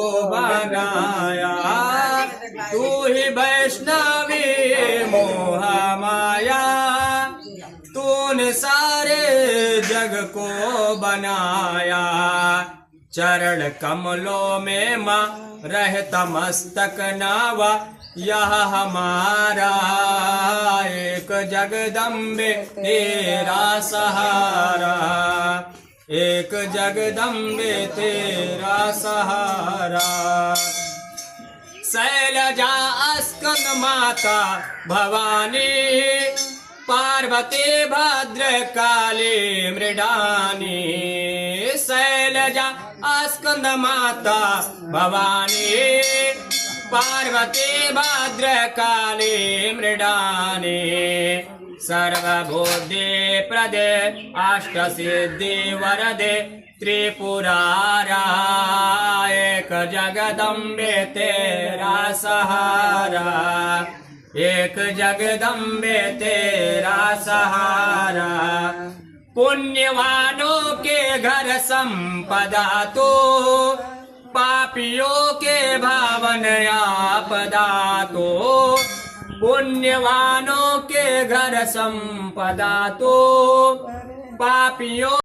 बनाया। तू ही वैष्णवी मोह माया, तूने सारे जग को बनाया। चरण कमलों में माँ रहता मस्तक नावा, यह हमारा एक जगदम्बे तेरा सहारा, एक जगदम्बे तेरा सहारा। शैलजा स्कंद माता भवानी, पार्वती भद्रकाली मृडानी। शैलजा स्कंद माता भवानी, पार्वती भद्रकाली मृडानी। सर्वबुद्धि प्रदे अष्टसिद्धि वरदे त्रिपुरारा, एक जगदम्बे तेरा सहारा, एक जगदम्बे तेरा सहारा। पुण्यवानों के घर संपदा तो, पापियों के भावन आपदा तो। पुण्यवानों के घर संपदा तो, पापियों